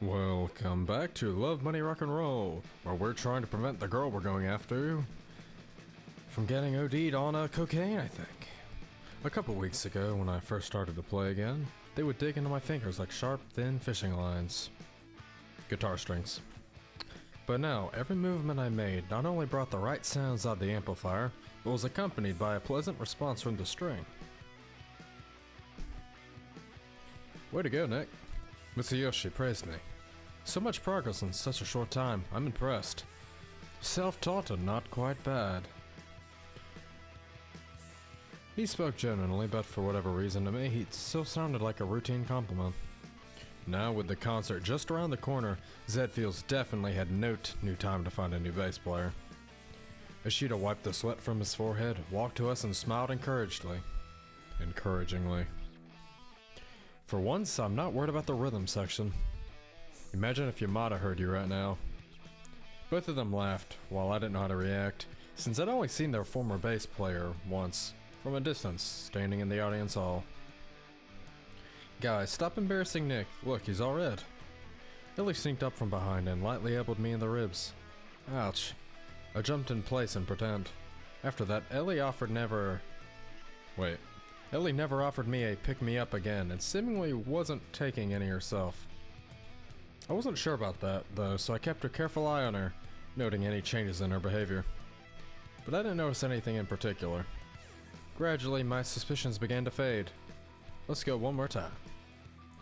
Welcome back to Love, Money, Rock and Roll, where we're trying to prevent the girl we're going after from getting OD'd on cocaine, I think. A couple weeks ago, when I first started to play again, they would dig into my fingers like sharp, thin fishing lines. Guitar strings. But now, every movement I made not only brought the right sounds out of the amplifier, but was accompanied by a pleasant response from the string. Way to go, Nick. Mitsuyoshi praised me. So much progress in such a short time, I'm impressed. Self-taught and not quite bad. He spoke genuinely, but for whatever reason to me, he still sounded like a routine compliment. Now, with the concert just around the corner, Zed feels definitely had no new time to find a new bass player. Ishida wiped the sweat from his forehead, walked to us and smiled encouragingly. For once, I'm not worried about the rhythm section. Imagine if Yamada heard you right now. Both of them laughed, while I didn't know how to react, since I'd only seen their former bass player once, from a distance, standing in the audience hall. Guys, stop embarrassing Nick. Look, he's all red. Ellie sneaked up from behind and lightly elbowed me in the ribs. Ouch. I jumped in place and pretend. After that, Ellie never offered me a pick-me-up again, and seemingly wasn't taking any herself. I wasn't sure about that, though, so I kept a careful eye on her, noting any changes in her behavior. But I didn't notice anything in particular. Gradually, my suspicions began to fade. Let's go one more time.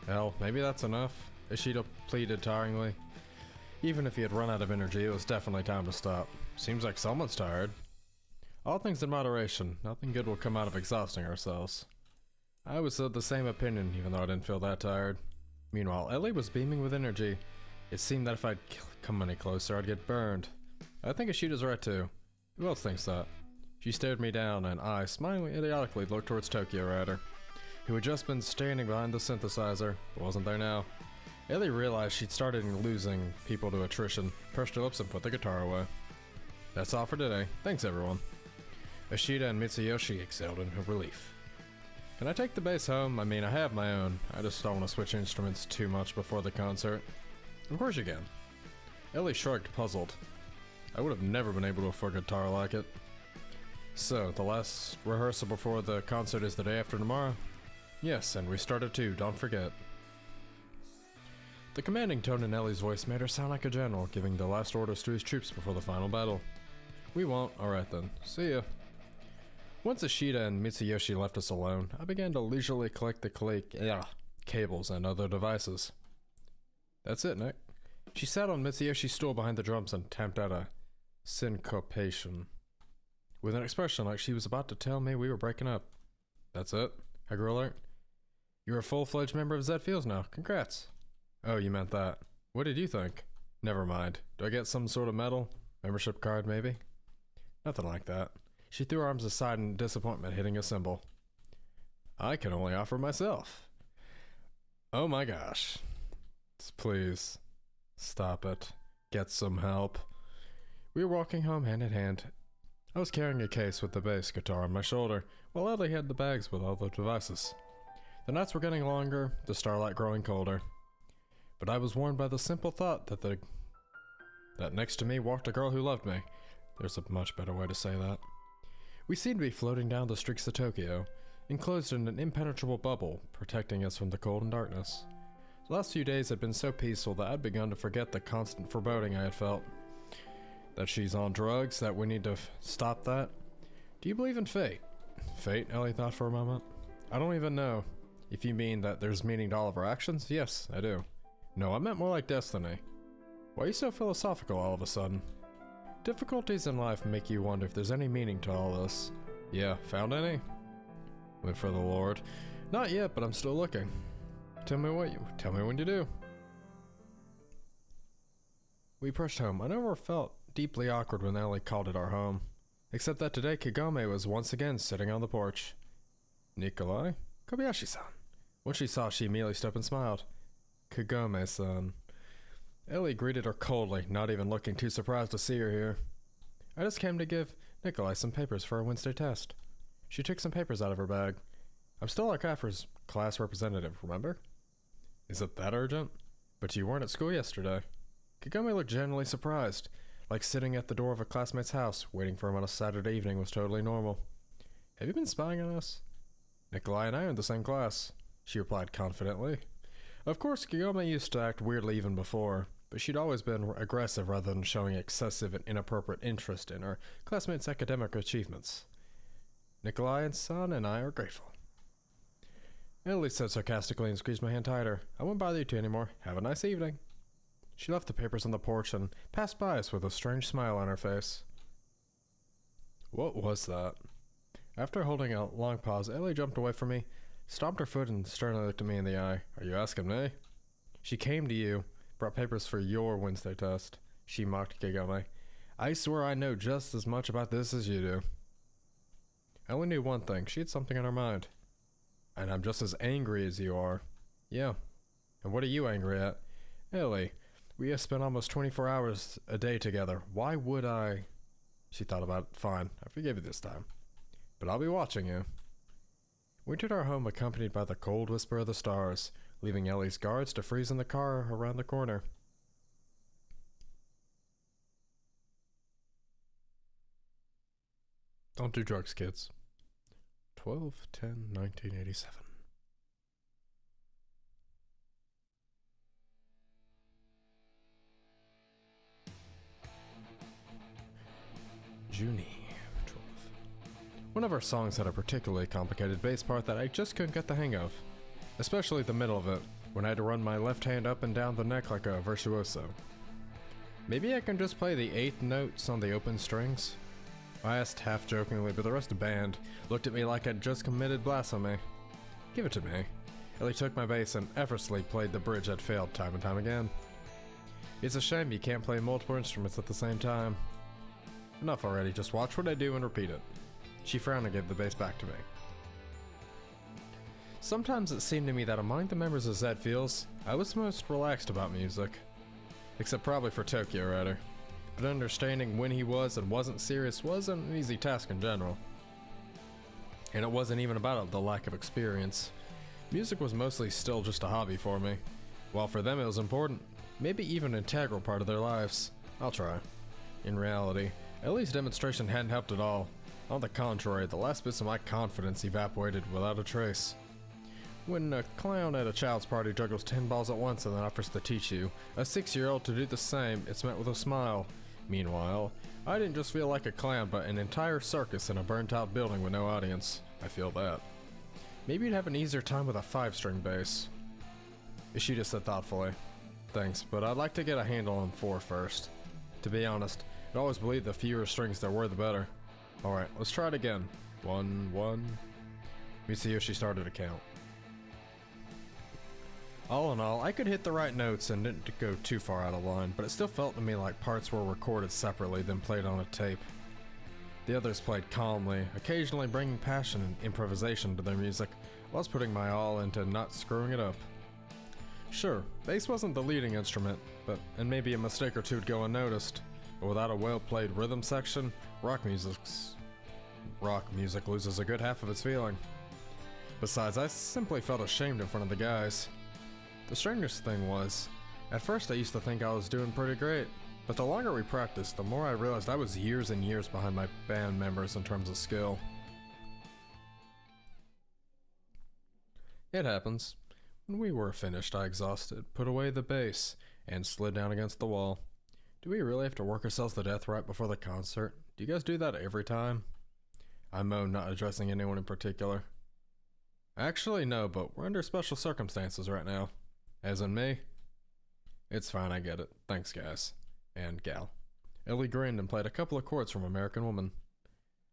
Hell, maybe that's enough, Ishida pleaded tiringly. Even if he had run out of energy, it was definitely time to stop. Seems like someone's tired. All things in moderation, nothing good will come out of exhausting ourselves. I was of the same opinion, even though I didn't feel that tired. Meanwhile, Ellie was beaming with energy. It seemed that if I'd come any closer, I'd get burned. I think Ishida's right too. Who else thinks that? She stared me down, and I, smilingly idiotically, looked towards Tokyo Rider, who had just been standing behind the synthesizer, but wasn't there now. Ellie realized she'd started losing people to attrition, pursed her lips and put the guitar away. That's all for today. Thanks everyone. Ishida and Mitsuyoshi exhaled in relief. Can I take the bass home? I mean, I have my own. I just don't want to switch instruments too much before the concert. Of course you can. Ellie shrugged, puzzled. I would have never been able to afford a guitar like it. So, the last rehearsal before the concert is the day after tomorrow? Yes, and we start at 2, don't forget. The commanding tone in Ellie's voice made her sound like a general, giving the last orders to his troops before the final battle. We won't? Alright then. See ya. Once Ishida and Mitsuyoshi left us alone, I began to leisurely collect the cables and other devices. That's it, Nick. She sat on Mitsuyoshi's stool behind the drums and tamped out a syncopation, with an expression like she was about to tell me we were breaking up. That's it? Hager alert? You're a full-fledged member of Zed Fields now. Congrats. Oh, you meant that. What did you think? Never mind. Do I get some sort of medal? Membership card, maybe? Nothing like that. She threw her arms aside in disappointment, hitting a cymbal. I can only offer myself. Oh my gosh. Please. Stop it. Get some help. We were walking home hand in hand. I was carrying a case with the bass guitar on my shoulder, while Ellie had the bags with all the devices. The nights were getting longer, the starlight growing colder. But I was warned by the simple thought that next to me walked a girl who loved me. There's a much better way to say that. We seemed to be floating down the streets of Tokyo, enclosed in an impenetrable bubble, protecting us from the cold and darkness. The last few days had been so peaceful that I'd begun to forget the constant foreboding I had felt. That she's on drugs, that we need to stop that. Do you believe in fate? Fate? Ellie thought for a moment. I don't even know. If you mean that there's meaning to all of our actions, yes, I do. No, I meant more like destiny. Why are you so philosophical all of a sudden? Difficulties in life make you wonder if there's any meaning to all this. Yeah, found any? Live for the Lord. Not yet, but I'm still looking. Tell me when you do. We pushed home. I never felt deeply awkward when Ellie called it our home. Except that today Kagome was once again sitting on the porch. Nikolai? Kobayashi-san. When she saw, she immediately stood up and smiled. Kagome-san. Ellie greeted her coldly, not even looking too surprised to see her here. I just came to give Nikolai some papers for a Wednesday test. She took some papers out of her bag. I'm still our class representative, remember? Is it that urgent? But you weren't at school yesterday. Kagome looked genuinely surprised, like sitting at the door of a classmate's house, waiting for him on a Saturday evening was totally normal. Have you been spying on us? Nikolai and I are in the same class, she replied confidently. Of course, Kagome used to act weirdly even before, but she'd always been aggressive rather than showing excessive and inappropriate interest in her classmates' academic achievements. Nikolai and son and I are grateful. Ellie said sarcastically and squeezed my hand tighter. I won't bother you two anymore. Have a nice evening. She left the papers on the porch and passed by us with a strange smile on her face. What was that? After holding a long pause, Ellie jumped away from me, stomped her foot, and sternly looked at me in the eye. Are you asking me? She came to you, brought papers for your Wednesday test. She mocked Kagome. I swear I know just as much about this as you do. Ellie knew one thing. She had something on her mind. And I'm just as angry as you are. Yeah. And what are you angry at? Ellie, we have spent almost 24 hours a day together. Why would I? She thought about it. Fine, I forgive you this time. But I'll be watching you. We entered our home accompanied by the cold whisper of the stars, leaving Ellie's guards to freeze in the car around the corner. Don't do drugs, kids. 12/10/1987. Junie 12. One of our songs had a particularly complicated bass part that I just couldn't get the hang of, especially the middle of it, when I had to run my left hand up and down the neck like a virtuoso. Maybe I can just play the 8th notes on the open strings? I asked half-jokingly, but the rest of the band looked at me like I'd just committed blasphemy. Give it to me. Ellie took my bass and effortlessly played the bridge I'd failed time and time again. It's a shame you can't play multiple instruments at the same time. Enough already, just watch what I do and repeat it. She frowned and gave the bass back to me. Sometimes it seemed to me that among the members of Zed Fields, I was most relaxed about music. Except probably for Tokyo Rider. But understanding when he was and wasn't serious wasn't an easy task in general. And it wasn't even about the lack of experience. Music was mostly still just a hobby for me. While for them it was important, maybe even an integral part of their lives. I'll try. In reality, Ellie's demonstration hadn't helped at all. On the contrary, the last bits of my confidence evaporated without a trace. When a clown at a child's party juggles 10 balls at once and then offers to teach you, a 6-year-old to do the same, it's met with a smile. Meanwhile, I didn't just feel like a clown, but an entire circus in a burnt-out building with no audience. I feel that. Maybe you'd have an easier time with a 5-string bass. Ishida said thoughtfully. Thanks, but I'd like to get a handle on 4 first. To be honest, I'd always believed the fewer strings there were, the better. Alright, let's try it again. 1, 1. Mitsuyoshi started to count. All in all, I could hit the right notes and didn't go too far out of line, but it still felt to me like parts were recorded separately then played on a tape. The others played calmly, occasionally bringing passion and improvisation to their music, while I was putting my all into not screwing it up. Sure, bass wasn't the leading instrument, and maybe a mistake or two would go unnoticed, but without a well-played rhythm section, rock music loses a good half of its feeling. Besides, I simply felt ashamed in front of the guys. The strangest thing was, at first I used to think I was doing pretty great, but the longer we practiced, the more I realized I was years and years behind my band members in terms of skill. It happens. When we were finished, I exhausted, put away the bass, and slid down against the wall. Do we really have to work ourselves to death right before the concert? Do you guys do that every time? I moaned, not addressing anyone in particular. Actually, no, but we're under special circumstances right now. As in me? It's fine, I get it. Thanks, guys. And gal. Ellie grinned and played a couple of chords from American Woman.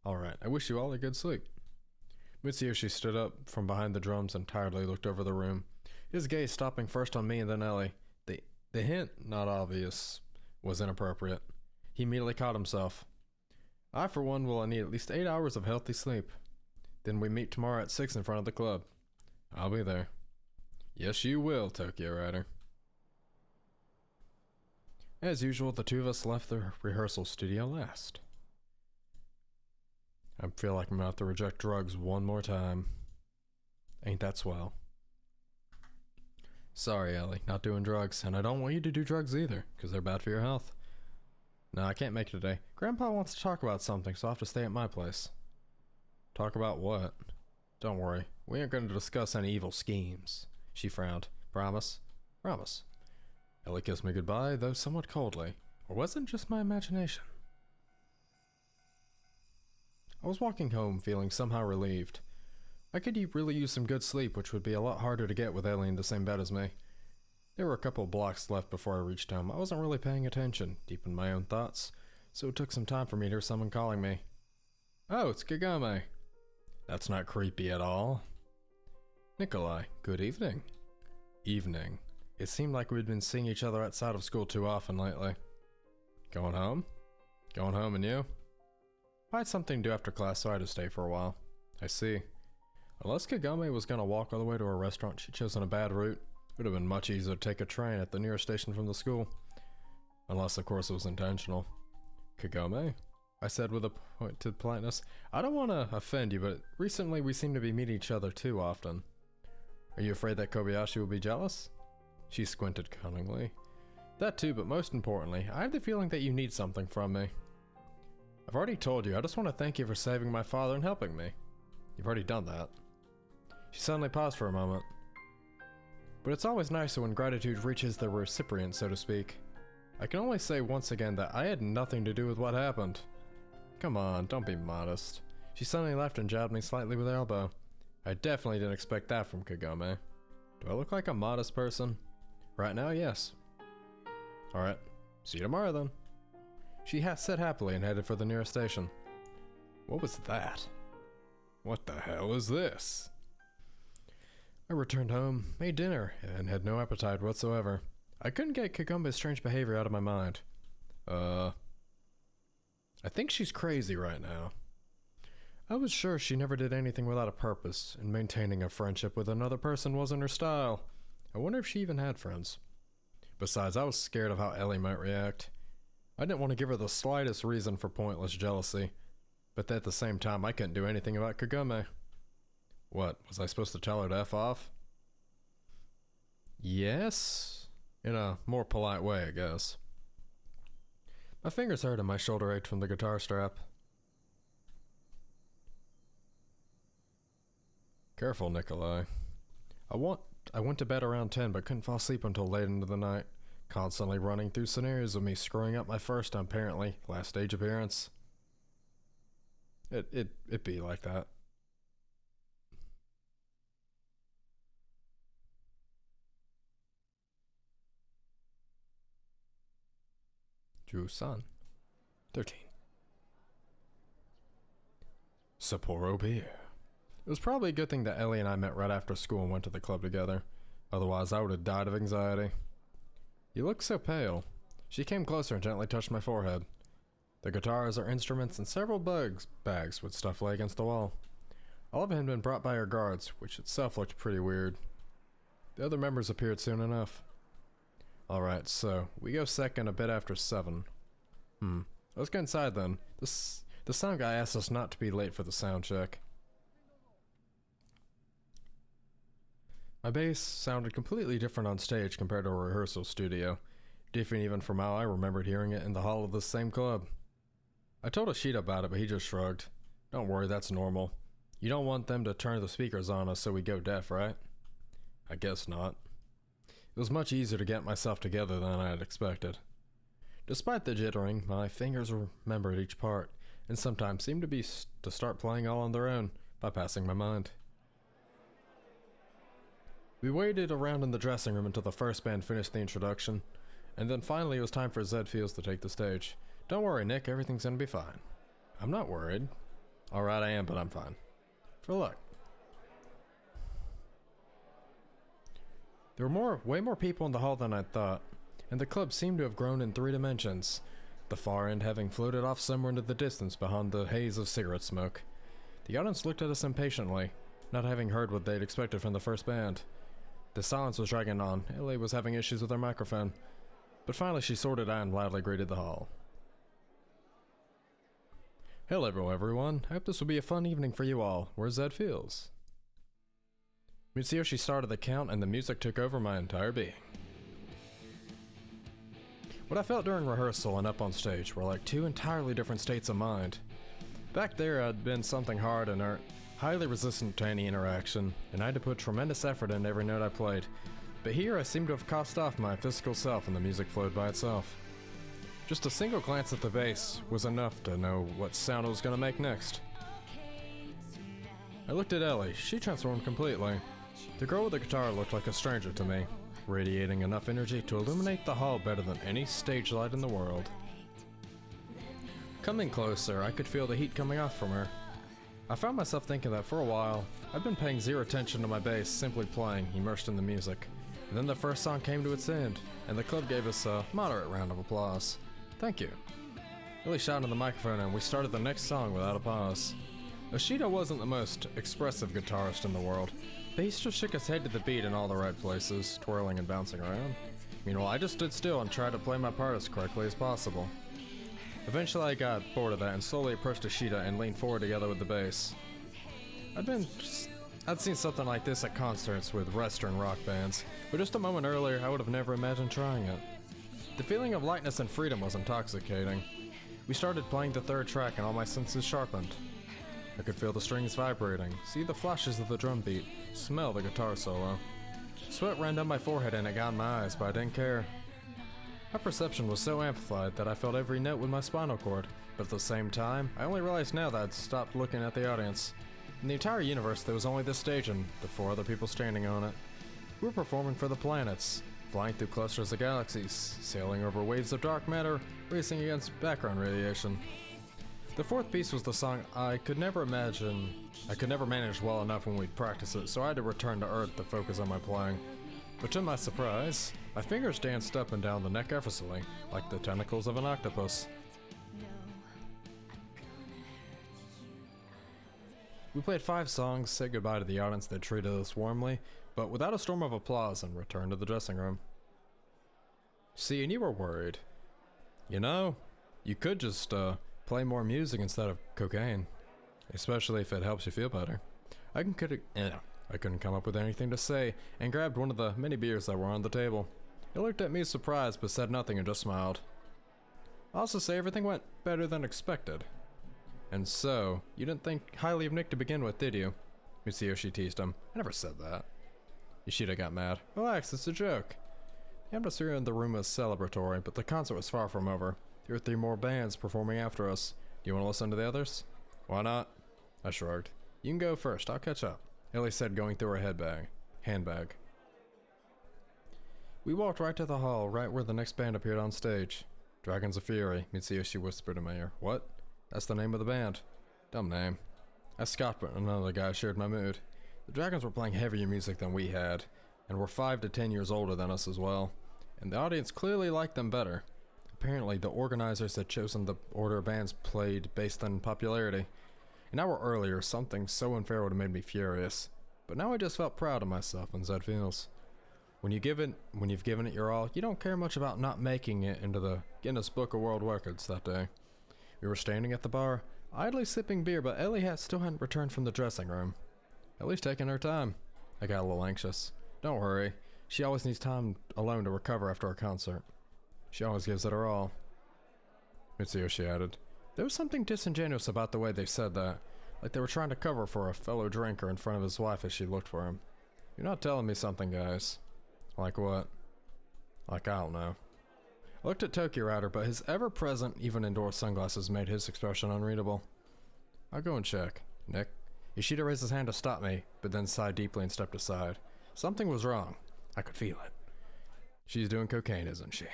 Alright, I wish you all a good sleep. Mitsuyoshi stood up from behind the drums and tiredly looked over the room, his gaze stopping first on me and then Ellie. The hint, not obvious, was inappropriate. He immediately caught himself. I, for one, will need at least 8 hours of healthy sleep. Then we meet tomorrow at 6 in front of the club. I'll be there. Yes, you will, Tokyo Rider. As usual, the two of us left the rehearsal studio last. I feel like I'm gonna have to reject drugs one more time. Ain't that swell? Sorry, Ellie, not doing drugs, and I don't want you to do drugs either, because they're bad for your health. No, I can't make it today. Grandpa wants to talk about something, so I'll have to stay at my place. Talk about what? Don't worry, we aren't going to discuss any evil schemes. She frowned. Promise? Promise. Ellie kissed me goodbye, though somewhat coldly. Or was it just my imagination? I was walking home, feeling somehow relieved. I could really use some good sleep, which would be a lot harder to get with Ellie in the same bed as me. There were a couple of blocks left before I reached home. I wasn't really paying attention, deep in my own thoughts, so it took some time for me to hear someone calling me. Oh, it's Kagame. That's not creepy at all. Nikolai, good evening. Evening. It seemed like we'd been seeing each other outside of school too often lately. Going home? Going home, and you? I had something to do after class, so I had to stay for a while. I see. Unless Kagame was gonna walk all the way to a restaurant, she'd chosen a bad route. It would have been much easier to take a train at the nearest station from the school. Unless, of course, it was intentional. Kagame? I said with a pointed politeness. I don't want to offend you, but recently we seem to be meeting each other too often. Are you afraid that Kobayashi will be jealous? She squinted cunningly. That too, but most importantly, I have the feeling that you need something from me. I've already told you, I just want to thank you for saving my father and helping me. You've already done that. She suddenly paused for a moment. But it's always nicer when gratitude reaches the recipient, so to speak. I can only say once again that I had nothing to do with what happened. Come on, don't be modest. She suddenly laughed and jabbed me slightly with her elbow. I definitely didn't expect that from Kagame. Do I look like a modest person? Right now, yes. Alright, see you tomorrow then. She said happily and headed for the nearest station. What was that? What the hell is this? I returned home, made dinner, and had no appetite whatsoever. I couldn't get Kagame's strange behavior out of my mind. I think she's crazy right now. I was sure she never did anything without a purpose, and maintaining a friendship with another person wasn't her style. I wonder if she even had friends. Besides, I was scared of how Ellie might react. I didn't want to give her the slightest reason for pointless jealousy, but at the same time, I couldn't do anything about Kagame. What, was I supposed to tell her to F off? Yes? In a more polite way, I guess. My fingers hurt and my shoulder ached from the guitar strap. Careful, Nikolai. I went to bed around 10 but couldn't fall asleep until late into the night, constantly running through scenarios of me screwing up my first, apparently, last stage appearance. It be like that. Drew-san. 13. Sapporo beer. It was probably a good thing that Ellie and I met right after school and went to the club together. Otherwise, I would have died of anxiety. You look so pale. She came closer and gently touched my forehead. The guitars, our instruments, and several bags with stuff lay against the wall. All of it had been brought by our guards, which itself looked pretty weird. The other members appeared soon enough. Alright, so we go second a bit after 7. Let's go inside then. The sound guy asked us not to be late for the sound check. My bass sounded completely different on stage compared to a rehearsal studio, different even from how I remembered hearing it in the hall of this same club. I told Ashita about it, but he just shrugged. Don't worry, that's normal. You don't want them to turn the speakers on us so we go deaf, right? I guess not. It was much easier to get myself together than I had expected. Despite the jittering, my fingers remembered each part, and sometimes seemed to start playing all on their own, bypassing my mind. We waited around in the dressing room until the first band finished the introduction, and then finally it was time for Zed Fields to take the stage. Don't worry, Nick, everything's gonna be fine. I'm not worried. Alright, I am, but I'm fine. For luck. There were way more people in the hall than I'd thought, and the club seemed to have grown in 3 dimensions, the far end having floated off somewhere into the distance behind the haze of cigarette smoke. The audience looked at us impatiently, not having heard what they'd expected from the first band. The silence was dragging on. Ellie was having issues with her microphone, but finally she sorted out and loudly greeted the hall. Hello everyone, I hope this will be a fun evening for you all. Where's Zed Fields? Mitsuyoshi started the count and the music took over my entire being. What I felt during rehearsal and up on stage were like two entirely different states of mind. Back there I'd been something hard, inert, highly resistant to any interaction, and I had to put tremendous effort into every note I played. But here I seemed to have cast off my physical self and the music flowed by itself. Just a single glance at the bass was enough to know what sound I was going to make next. I looked at Ellie. She transformed completely. The girl with the guitar looked like a stranger to me, radiating enough energy to illuminate the hall better than any stage light in the world. Coming closer, I could feel the heat coming off from her. I found myself thinking that for a while, I'd been paying zero attention to my bass, simply playing, immersed in the music. And then the first song came to its end, and the club gave us a moderate round of applause. Thank you. Ellie shouted in the microphone and we started the next song without a pause. Yoshida wasn't the most expressive guitarist in the world, but he just shook his head to the beat in all the right places, twirling and bouncing around. Meanwhile, I just stood still and tried to play my part as correctly as possible. Eventually I got bored of that and slowly approached Yoshida and leaned forward together with the bass. I'd seen something like this at concerts with Western rock bands, but just a moment earlier I would have never imagined trying it. The feeling of lightness and freedom was intoxicating. We started playing the third track and all my senses sharpened. I could feel the strings vibrating, see the flashes of the drum beat, smell the guitar solo. Sweat ran down my forehead and it got in my eyes, but I didn't care. My perception was so amplified that I felt every note with my spinal cord, but at the same time, I only realized now that I'd stopped looking at the audience. In the entire universe, there was only this stage and the 4 other people standing on it. We were performing for the planets, flying through clusters of galaxies, sailing over waves of dark matter, racing against background radiation. The 4th piece was the song I could never manage well enough when we'd practice it, so I had to return to Earth to focus on my playing. But to my surprise, my fingers danced up and down the neck effortlessly, like the tentacles of an octopus. We played 5 songs, said goodbye to the audience that treated us warmly, but without a storm of applause, and returned to the dressing room. See, and you were worried. You know, you could just, play more music instead of cocaine. Especially if it helps you feel better. I couldn't come up with anything to say, and grabbed one of the many beers that were on the table. He looked at me surprised, but said nothing and just smiled. I'll also say everything went better than expected. And so, you didn't think highly of Nick to begin with, did you? Mitsuyoshi teased him. I never said that. Yoshida got mad. Relax, it's a joke. The atmosphere in the room was celebratory, but the concert was far from over. There were 3 more bands performing after us. Do you want to listen to the others? Why not? I shrugged. You can go first, I'll catch up, Ellie said, going through her handbag. We walked right to the hall, right where the next band appeared on stage. Dragons of Fury, Mitsuyoshi whispered in my ear. What? That's the name of the band. Dumb name. I scoffed, but none of the guys shared my mood. The Dragons were playing heavier music than we had, and were 5 to 10 years older than us as well, and the audience clearly liked them better. Apparently, the organizers had chosen the order bands played based on popularity. An hour earlier, something so unfair would have made me furious, but now I just felt proud of myself and Zed feels. When you've given it your all, you don't care much about not making it into the Guinness Book of World Records that day. We were standing at the bar, idly sipping beer, but Ellie still hadn't returned from the dressing room. Ellie's taking her time. I got a little anxious. Don't worry, she always needs time alone to recover after a concert. She always gives it her all. Mitsuyoshi added. There was something disingenuous about the way they said that, like they were trying to cover for a fellow drinker in front of his wife as she looked for him. You're not telling me something, guys. Like what? Like I don't know. I looked at Tokyo Rider, but his ever-present, even indoor sunglasses made his expression unreadable. I'll go and check. Nick? Yoshida raised his hand to stop me, but then sighed deeply and stepped aside. Something was wrong. I could feel it. She's doing cocaine, isn't she?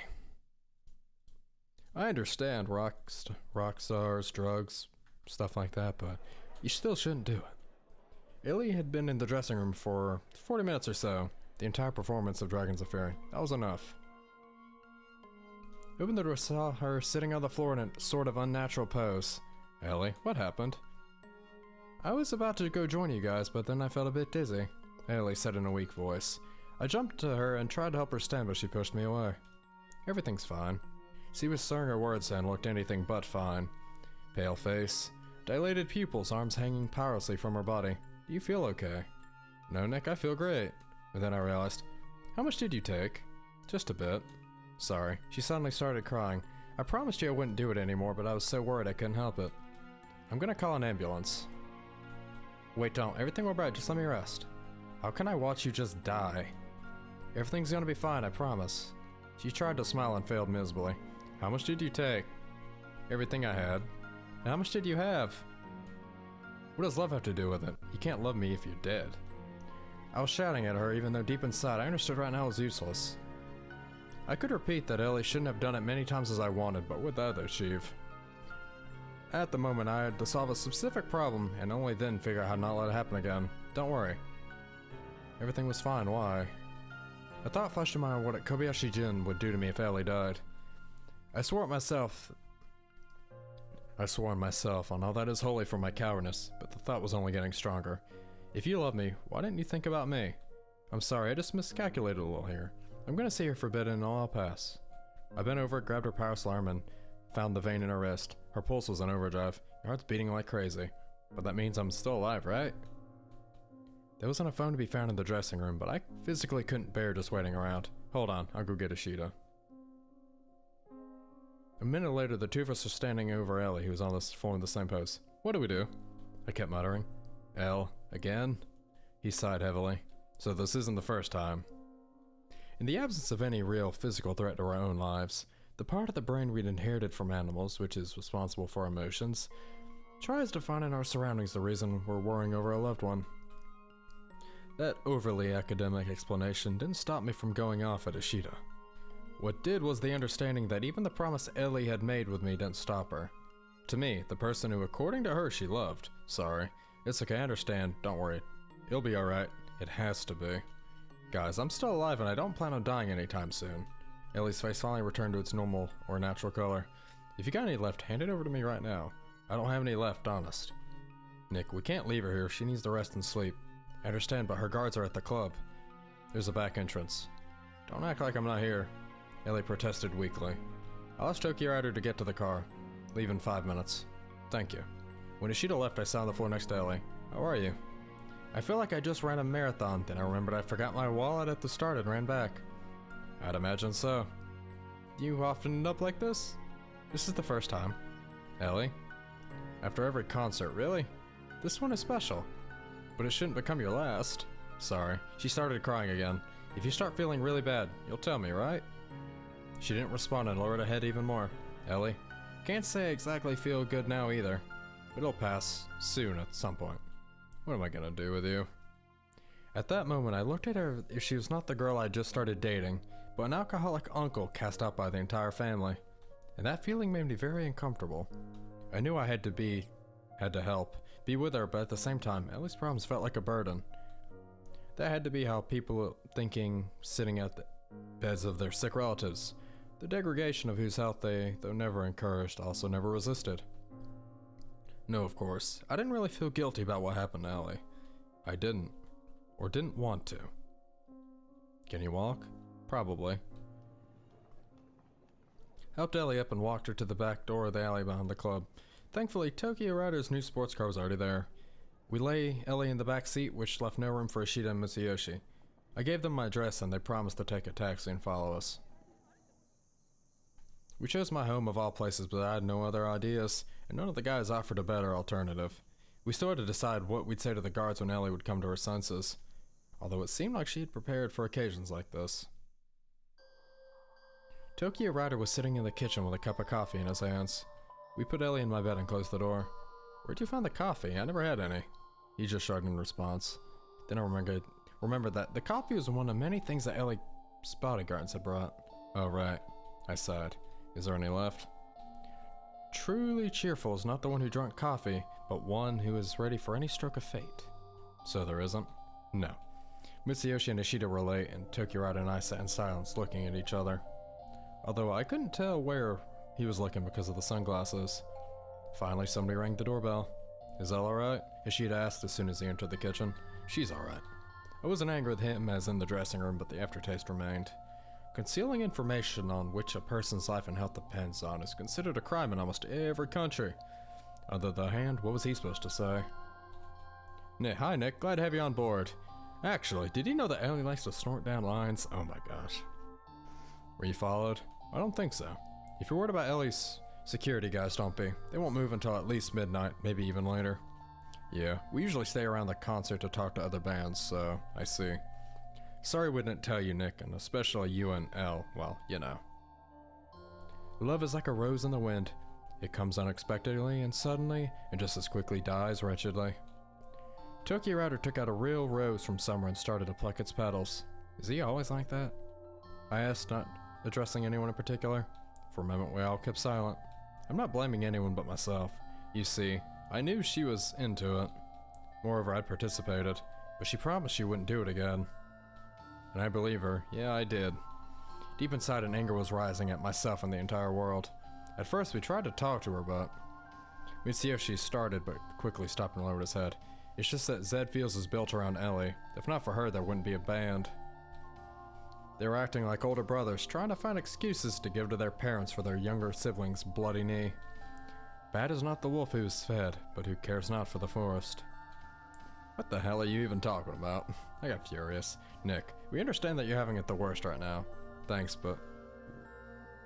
I understand rock stars, drugs, stuff like that, but you still shouldn't do it. Ellie had been in the dressing room for 40 minutes or so, the entire performance of Dragons of Fury. That was enough. I opened the door, saw her sitting on the floor in a sort of unnatural pose. Ellie, what happened? I was about to go join you guys, but then I felt a bit dizzy, Ellie said in a weak voice. I jumped to her and tried to help her stand, but she pushed me away. Everything's fine. She was slurring her words and looked anything but fine. Pale face, dilated pupils, arms hanging powerlessly from her body. Do you feel okay? No, Nick, I feel great. And then I realized, how much did you take? Just a bit. Sorry. She suddenly started crying. I promised you I wouldn't do it anymore, but I was so worried I couldn't help it. I'm gonna call an ambulance. Wait, don't. Everything will be right. Just let me rest. How can I watch you just die? Everything's gonna be fine, I promise. She tried to smile and failed miserably. How much did you take? Everything I had. And how much did you have? What does love have to do with it? You can't love me if you're dead. I was shouting at her, even though deep inside I understood right now it was useless. I could repeat that Ellie shouldn't have done it many times as I wanted, but what did that achieve? At the moment, I had to solve a specific problem, and only then figure out how to not let it happen again. Don't worry. Everything was fine, why? A thought flashed in my mind what Kobayashi-jin would do to me if Ellie died. I swore on myself on all that is holy for my cowardice, but the thought was only getting stronger. If you love me, why didn't you think about me? I'm sorry, I just miscalculated a little here. I'm gonna see her forbidden and I'll pass. I bent over, grabbed her power alarm, and found the vein in her wrist. Her pulse was in overdrive. Her heart's beating like crazy. But that means I'm still alive, right? There wasn't a phone to be found in the dressing room, but I physically couldn't bear just waiting around. Hold on, I'll go get Ishida. A minute later, the two of us were standing over Ellie, who was on the floor in the same pose. What do we do? I kept muttering. Elle, again? He sighed heavily. So this isn't the first time. In the absence of any real physical threat to our own lives, the part of the brain we'd inherited from animals, which is responsible for emotions, tries to find in our surroundings the reason we're worrying over a loved one. That overly academic explanation didn't stop me from going off at Ishida. What did was the understanding that even the promise Ellie had made with me didn't stop her. To me, the person who, according to her, she loved. Sorry. It's okay, I understand. Don't worry. It'll be alright. It has to be. Guys, I'm still alive and I don't plan on dying anytime soon. Ellie's face finally returned to its normal or natural color. If you got any left, hand it over to me right now. I don't have any left, honest. Nick, we can't leave her here. She needs to rest and sleep. I understand, but her guards are at the club. There's a back entrance. Don't act like I'm not here. Ellie protested weakly. I'll ask Tokyo Rider to get to the car. Leave in 5 minutes. Thank you. When Ishida left, I sat on the floor next to Ellie. How are you? I feel like I just ran a marathon, then I remembered I forgot my wallet at the start and ran back. I'd imagine so. You often end up like this? This is the first time. Ellie? After every concert, really? This one is special. But it shouldn't become your last. Sorry. She started crying again. If you start feeling really bad, you'll tell me, right? She didn't respond and lowered her head even more. Ellie? Can't say I exactly feel good now either. But it'll pass soon at some point. What am I gonna do with you? At that moment, I looked at her if she was not the girl I just started dating, but an alcoholic uncle cast out by the entire family. And that feeling made me very uncomfortable. I knew I had to help, be with her, but at the same time, Ellie's problems felt like a burden. That had to be how people thinking, sitting at the beds of their sick relatives, the degradation of whose health they, though never encouraged, also never resisted. No, of course, I didn't really feel guilty about what happened to Ellie. I didn't. Or didn't want to. Can you walk? Probably. Helped Ellie up and walked her to the back door of the alley behind the club. Thankfully, Tokyo Rider's new sports car was already there. We lay Ellie in the back seat, which left no room for Ishida and Mitsuyoshi. I gave them my address and they promised to take a taxi and follow us. We chose my home of all places, but I had no other ideas, and none of the guys offered a better alternative. We still had to decide what we'd say to the guards when Ellie would come to her senses, although it seemed like she had prepared for occasions like this. Tokyo Rider was sitting in the kitchen with a cup of coffee in his hands. We put Ellie in my bed and closed the door. Where'd you find the coffee? I never had any. He just shrugged in response. Then I remembered that the coffee was one of many things that Ellie's bodyguards had brought. Oh, right. I sighed. Is there any left? Truly cheerful is not the one who drank coffee, but one who is ready for any stroke of fate. So there isn't? No. Mitsuyoshi and Ishida were late, and Tokyo Rider and I sat in silence looking at each other. Although I couldn't tell where he was looking because of the sunglasses. Finally, somebody rang the doorbell. Is Elle alright? Ishida asked as soon as he entered the kitchen. She's alright. I wasn't angry with him as in the dressing room, but the aftertaste remained. Concealing information on which a person's life and health depends on is considered a crime in almost every country. On the other hand, what was he supposed to say? Hi Nick, glad to have you on board. Actually, did you know that Ellie likes to snort down lines? Oh my gosh. Were you followed? I don't think so. If you're worried about Ellie's security guys, don't be. They won't move until at least midnight, maybe even later. Yeah, we usually stay around the concert to talk to other bands, so I see. Sorry we didn't tell you, Nick, and especially you and Elle. Well, you know. Love is like a rose in the wind. It comes unexpectedly and suddenly, and just as quickly dies wretchedly. Tokyo Router took out a real rose from somewhere and started to pluck its petals. Is he always like that? I asked, not addressing anyone in particular. For a moment we all kept silent. I'm not blaming anyone but myself. You see, I knew she was into it. Moreover, I'd participated, but she promised she wouldn't do it again. And I believe her. Yeah, I did. Deep inside, an anger was rising at myself and the entire world. At first, we tried to talk to her, but Mitsuyoshi started, but quickly stopped and lowered his head. It's just that Zed Fields is built around Ellie. If not for her, there wouldn't be a band. They were acting like older brothers, trying to find excuses to give to their parents for their younger siblings' bloody knee. Bad is not the wolf who is fed, but who cares not for the forest. What the hell are you even talking about? I got furious. Nick, we understand that you're having it the worst right now. Thanks, but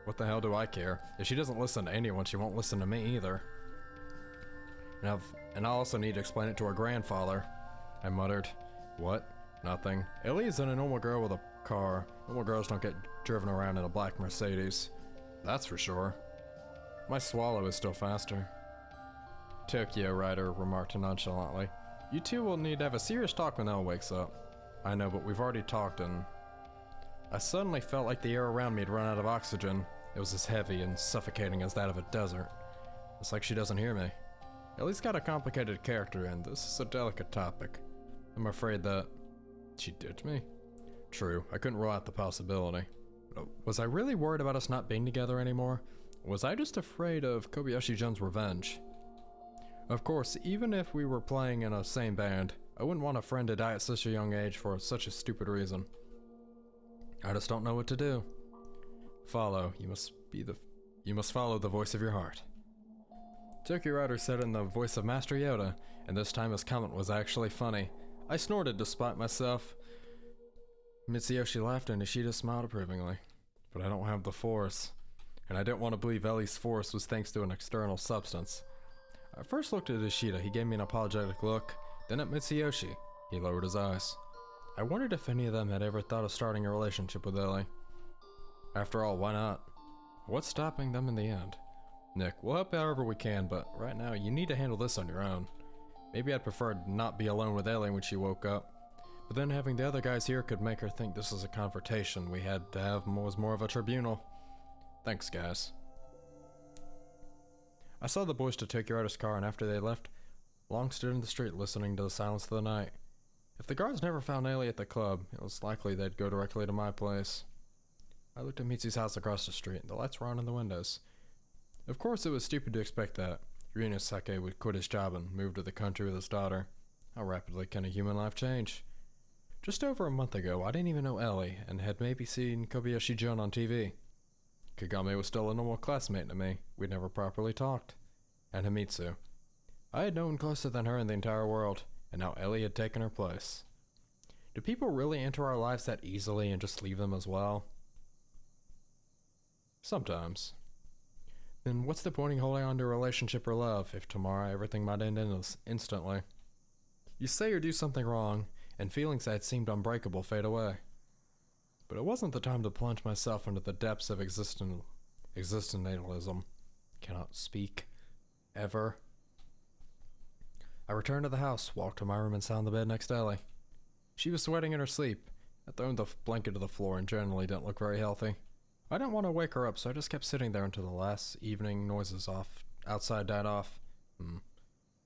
what the hell do I care? If she doesn't listen to anyone, she won't listen to me either. And I also need to explain it to her grandfather. I muttered. What? Nothing. Ellie isn't a normal girl with a car. Normal girls don't get driven around in a black Mercedes. That's for sure. My swallow is still faster. Tokyo Rider remarked nonchalantly. You two will need to have a serious talk when Elle wakes up. I know, but we've already talked and... I suddenly felt like the air around me had run out of oxygen. It was as heavy and suffocating as that of a desert. It's like she doesn't hear me. Ellie's got a complicated character and this is a delicate topic. I'm afraid that... she ditched me? True, I couldn't rule out the possibility. Was I really worried about us not being together anymore? Was I just afraid of Kobayashi-Jun's revenge? Of course, even if we were playing in a same band, I wouldn't want a friend to die at such a young age for such a stupid reason. I just don't know what to do. Follow. You must follow the voice of your heart. Tokyo Router said in the voice of Master Yoda, and this time his comment was actually funny. I snorted despite myself. Mitsuyoshi laughed and Ishida smiled approvingly. But I don't have the force. And I didn't want to believe Ellie's force was thanks to an external substance. I first looked at Ishida. He gave me an apologetic look. Then at Mitsuyoshi. He lowered his eyes. I wondered if any of them had ever thought of starting a relationship with Ellie. After all, why not? What's stopping them in the end? Nick, we'll help however we can, but right now you need to handle this on your own. Maybe I'd prefer to not be alone with Ellie when she woke up. But then having the other guys here could make her think this is a confrontation we had to have was more of a tribunal. Thanks, guys. I saw the boys to Tokyo Router's car, and after they left, Long stood in the street listening to the silence of the night. If the guards never found Ellie at the club, it was likely they'd go directly to my place. I looked at Mitsu's house across the street. The lights were on in the windows. Of course, it was stupid to expect that Ryuno Sake would quit his job and move to the country with his daughter. How rapidly can a human life change? Just over a month ago, I didn't even know Ellie, and had maybe seen Kobayashi-Jun on TV. Kagame was still a normal classmate to me. We'd never properly talked. And Himitsu. I had no one closer than her in the entire world, and now Ellie had taken her place. Do people really enter our lives that easily and just leave them as well? Sometimes. Then what's the point in holding on to a relationship or love if tomorrow everything might end instantly? You say or do something wrong, and feelings that seemed unbreakable fade away. But it wasn't the time to plunge myself into the depths of existentialism. Cannot speak. Ever. I returned to the house, walked to my room, and sat on the bed next to Ellie. She was sweating in her sleep, had thrown the blanket to the floor, and generally didn't look very healthy. I didn't want to wake her up, so I just kept sitting there until the last evening noises outside died off.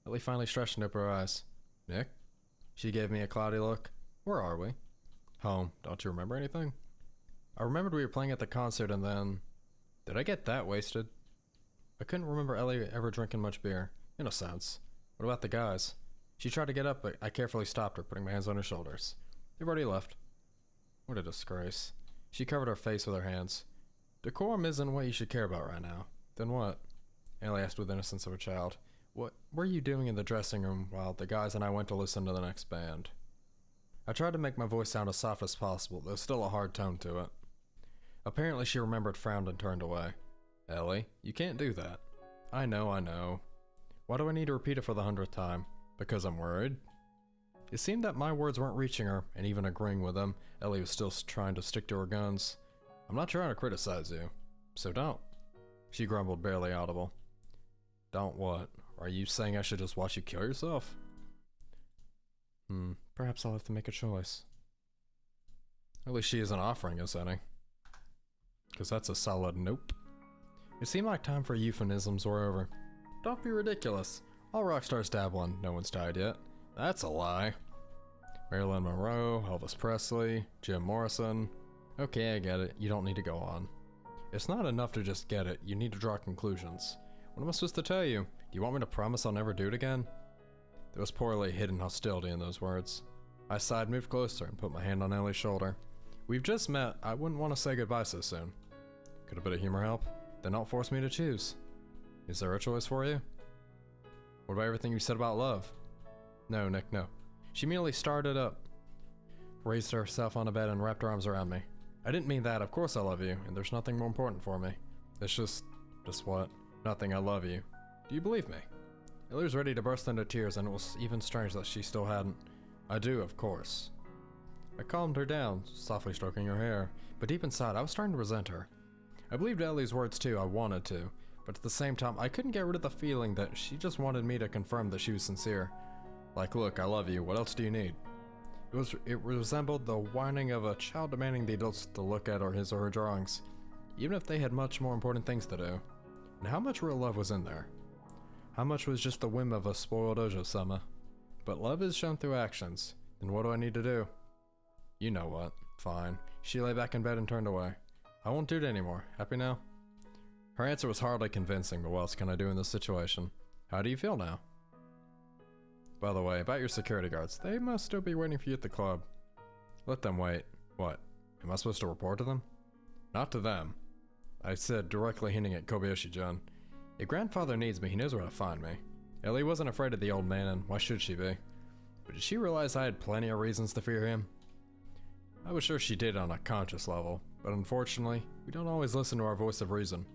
Ellie finally stretched and opened her eyes. Nick? She gave me a cloudy look. Where are we? Home. Don't you remember anything? I remembered we were playing at the concert and then... Did I get that wasted? I couldn't remember Ellie ever drinking much beer. In a sense. What about the guys? She tried to get up, but I carefully stopped her, putting my hands on her shoulders. They've already left. What a disgrace. She covered her face with her hands. Decorum isn't what you should care about right now. Then what? Ellie asked with innocence of a child. What were you doing in the dressing room while the guys and I went to listen to the next band? I tried to make my voice sound as soft as possible, there's still a hard tone to it. Apparently she remembered, frowned, and turned away. Ellie, you can't do that. I know. Why do I need to repeat it for the 100th time? Because I'm worried? It seemed that my words weren't reaching her, and even agreeing with them, Ellie was still trying to stick to her guns. I'm not trying to criticize you, so don't. She grumbled, barely audible. Don't what? Are you saying I should just watch you kill yourself? Perhaps I'll have to make a choice. At least she isn't offering us any. Because that's a solid nope. It seemed like time for euphemisms were over. Don't be ridiculous. All rock stars dab one. No one's died yet. That's a lie. Marilyn Monroe, Elvis Presley, Jim Morrison. Okay, I get it. You don't need to go on. It's not enough to just get it. You need to draw conclusions. What am I supposed to tell you? Do you want me to promise I'll never do it again? There was poorly hidden hostility in those words. I sighed, moved closer, and put my hand on Ellie's shoulder. We've just met. I wouldn't want to say goodbye so soon. Could a bit of humor help? Then don't force me to choose. Is there a choice for you? What about everything you said about love? No, Nick, no. She immediately started up, raised herself on a bed, and wrapped her arms around me. I didn't mean that. Of course I love you, and there's nothing more important for me. It's just what? Nothing. I love you. Do you believe me? Ellie was ready to burst into tears, and it was even strange that she still hadn't. I do, of course. I calmed her down, softly stroking her hair, but deep inside I was starting to resent her. I believed Ellie's words too, I wanted to, but at the same time I couldn't get rid of the feeling that she just wanted me to confirm that she was sincere. Like, look, I love you, what else do you need? It resembled the whining of a child demanding the adults to look at his or her drawings, even if they had much more important things to do. And how much real love was in there? How much was just the whim of a spoiled Ojo-sama? But love is shown through actions. Then what do I need to do? You know what. Fine. She lay back in bed and turned away. I won't do it anymore. Happy now? Her answer was hardly convincing, but what else can I do in this situation? How do you feel now? By the way, about your security guards, they must still be waiting for you at the club. Let them wait. What? Am I supposed to report to them? Not to them. I said, directly hinting at Kobayashi-Jun. If grandfather needs me, he knows where to find me. Ellie wasn't afraid of the old man, and why should she be? But did she realize I had plenty of reasons to fear him? I was sure she did on a conscious level, but unfortunately, we don't always listen to our voice of reason.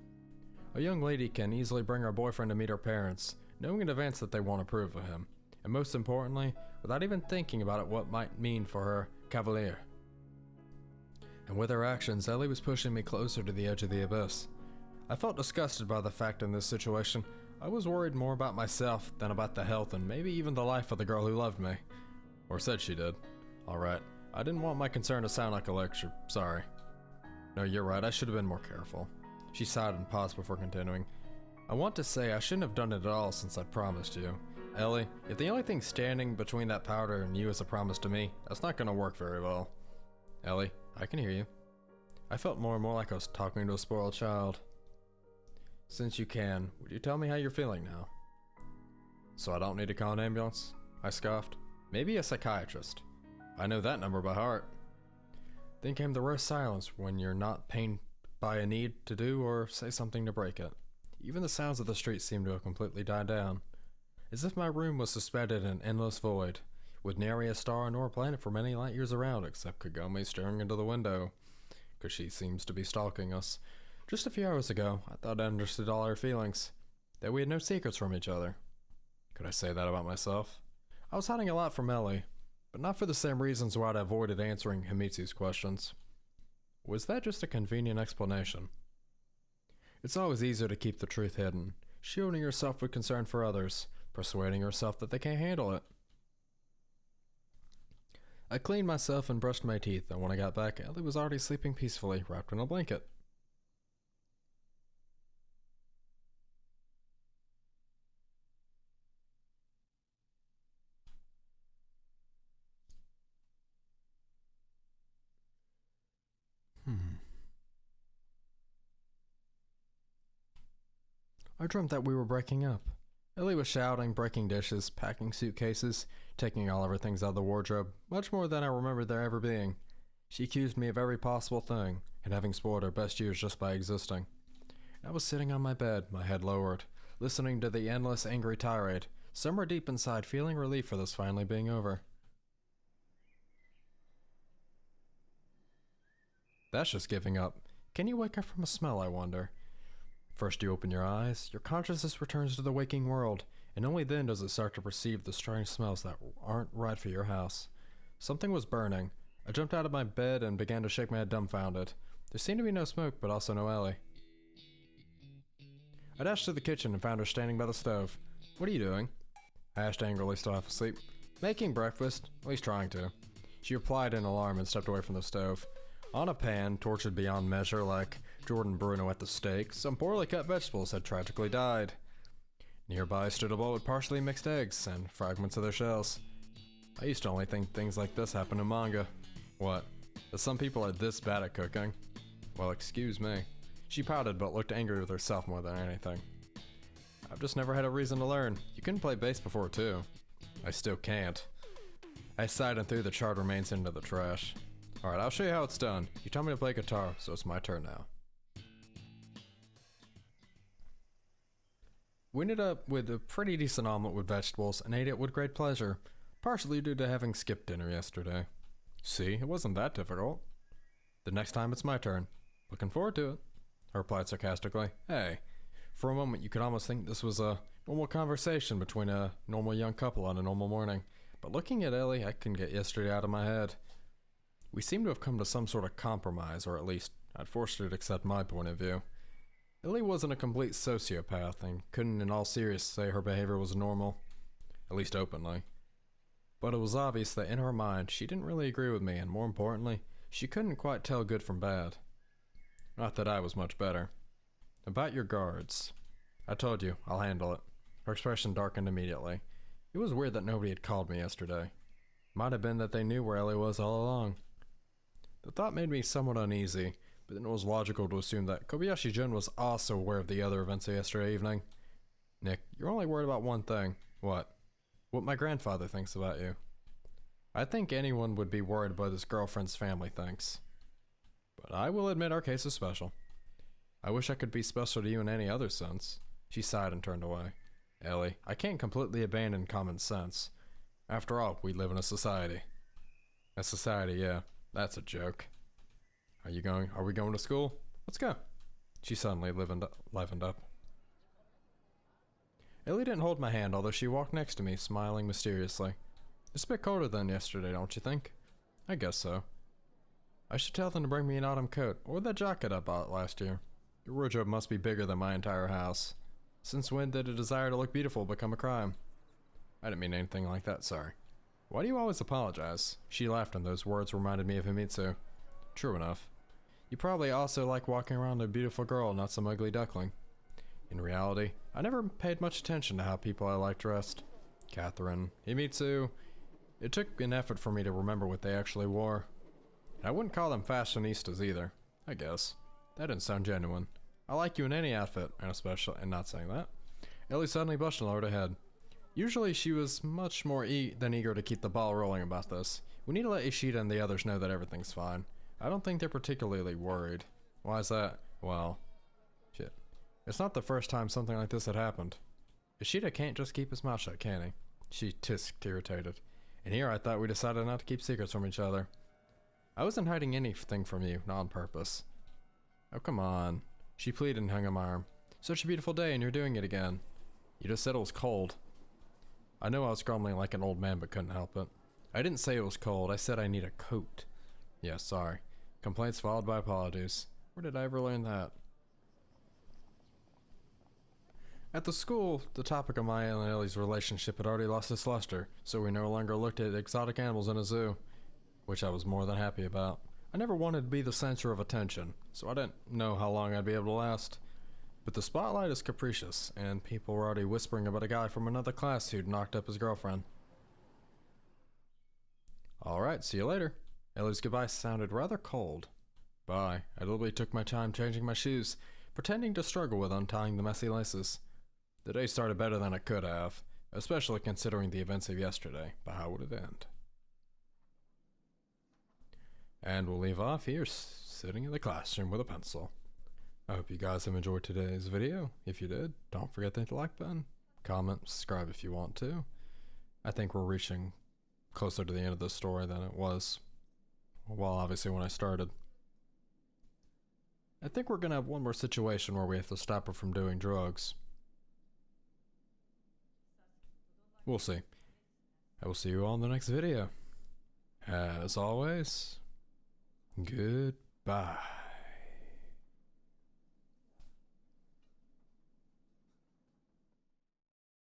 A young lady can easily bring her boyfriend to meet her parents, knowing in advance that they won't approve of him, and most importantly, without even thinking about it what it might mean for her cavalier. And with her actions, Ellie was pushing me closer to the edge of the abyss. I felt disgusted by the fact in this situation, I was worried more about myself than about the health and maybe even the life of the girl who loved me. Or said she did. Alright, I didn't want my concern to sound like a lecture, sorry. No, you're right, I should have been more careful. She sighed and paused before continuing. I want to say I shouldn't have done it at all since I promised you. Ellie, if the only thing standing between that powder and you is a promise to me, that's not gonna work very well. Ellie, I can hear you. I felt more and more like I was talking to a spoiled child. Since you can, would you tell me how you're feeling now? So I don't need to call an ambulance? I scoffed. Maybe a psychiatrist. I know that number by heart. Then came the rare silence when you're not pained by a need to do or say something to break it. Even the sounds of the street seemed to have completely died down. As if my room was suspended in an endless void, with nary a star nor a planet for many light years around except Kagome staring into the window, because she seems to be stalking us. Just a few hours ago, I thought I understood all our feelings, that we had no secrets from each other. Could I say that about myself? I was hiding a lot from Ellie, but not for the same reasons why I'd avoided answering Himitsu's questions. Was that just a convenient explanation? It's always easier to keep the truth hidden, shielding yourself with concern for others, persuading yourself that they can't handle it. I cleaned myself and brushed my teeth, and when I got back, Ellie was already sleeping peacefully, wrapped in a blanket. I dreamt that we were breaking up. Ellie was shouting, breaking dishes, packing suitcases, taking all of her things out of the wardrobe, much more than I remember there ever being. She accused me of every possible thing, and having spoiled her best years just by existing. I was sitting on my bed, my head lowered, listening to the endless angry tirade, somewhere deep inside feeling relief for this finally being over. That's just giving up. Can you wake up from a smell, I wonder? First you open your eyes, your consciousness returns to the waking world, and only then does it start to perceive the strange smells that aren't right for your house. Something was burning. I jumped out of my bed and began to shake my head dumbfounded. There seemed to be no smoke, but also no Ellie. I dashed to the kitchen and found her standing by the stove. What are you doing? I asked angrily, still half asleep. Making breakfast, at least trying to. She replied in alarm and stepped away from the stove. On a pan, tortured beyond measure like Jordan Bruno at the stake, some poorly cut vegetables had tragically died. Nearby stood a bowl with partially mixed eggs and fragments of their shells. I used to only think things like this happen in manga. What? That some people are this bad at cooking? Well, excuse me. She pouted but looked angry with herself more than anything. I've just never had a reason to learn. You couldn't play bass before too. I still can't. I sighed and threw the charred remains into the trash. Alright, I'll show you how it's done. You told me to play guitar, so it's my turn now. We ended up with a pretty decent omelet with vegetables and ate it with great pleasure, partially due to having skipped dinner yesterday. See, it wasn't that difficult. The next time it's my turn. Looking forward to it. I replied sarcastically. Hey, for a moment you could almost think this was a normal conversation between a normal young couple on a normal morning, but looking at Ellie, I couldn't get yesterday out of my head. We seemed to have come to some sort of compromise, or at least I'd forced her to accept my point of view. Ellie wasn't a complete sociopath and couldn't in all seriousness say her behavior was normal, at least openly. But it was obvious that in her mind she didn't really agree with me, and more importantly, she couldn't quite tell good from bad. Not that I was much better. About your guards. I told you, I'll handle it. Her expression darkened immediately. It was weird that nobody had called me yesterday. Might have been that they knew where Ellie was all along. The thought made me somewhat uneasy, but then it was logical to assume that Kobayashi-Jun was also aware of the other events of yesterday evening. Nick, you're only worried about one thing. What? What my grandfather thinks about you. I think anyone would be worried about his girlfriend's family thinks. But I will admit our case is special. I wish I could be special to you in any other sense. She sighed and turned away. Ellie, I can't completely abandon common sense. After all, we live in a society. A society, yeah. That's a joke. Are we going to school? Let's go. She suddenly livened up. Ellie didn't hold my hand, although she walked next to me, smiling mysteriously. It's a bit colder than yesterday, don't you think? I guess so. I should tell them to bring me an autumn coat, or that jacket I bought last year. Your wardrobe must be bigger than my entire house. Since when did a desire to look beautiful become a crime? I didn't mean anything like that, sorry. Why do you always apologize? She laughed and those words reminded me of Himitsu. True enough. You probably also like walking around a beautiful girl, not some ugly duckling. In reality, I never paid much attention to how people I liked dressed. Catherine, Himitsu. It took an effort for me to remember what they actually wore. I wouldn't call them fashionistas either, I guess. That didn't sound genuine. I like you in any outfit, and not saying that. Ellie suddenly blushed and lowered her head. Usually she was much more than eager to keep the ball rolling about this. We need to let Ishida and the others know that everything's fine. I don't think they're particularly worried. Why is that? Well, shit. It's not the first time something like this had happened. Ishida can't just keep his mouth shut, can he? She tisked, irritated. And here I thought we decided not to keep secrets from each other. I wasn't hiding anything from you, not on purpose. Oh, come on. She pleaded and hung on my arm. Such a beautiful day and you're doing it again. You just said it was cold. I know I was grumbling like an old man but couldn't help it. I didn't say it was cold, I said I need a coat. Yeah, sorry. Complaints followed by apologies. Where did I ever learn that? At the school, the topic of my and Ellie's relationship had already lost its luster, so we no longer looked at exotic animals in a zoo, which I was more than happy about. I never wanted to be the center of attention, so I didn't know how long I'd be able to last. But the spotlight is capricious, and people were already whispering about a guy from another class who'd knocked up his girlfriend. Alright, see you later. Ellie's goodbye sounded rather cold. Bye. I deliberately took my time changing my shoes, pretending to struggle with untying the messy laces. The day started better than it could have, especially considering the events of yesterday, but how would it end? And we'll leave off here, sitting in the classroom with a pencil. I hope you guys have enjoyed today's video. If you did, don't forget to hit the like button, comment, subscribe if you want to. I think we're reaching closer to the end of the story than it was, well, obviously when I started. I think we're gonna have one more situation where we have to stop her from doing drugs. We'll see. I will see you all in the next video. As always, goodbye.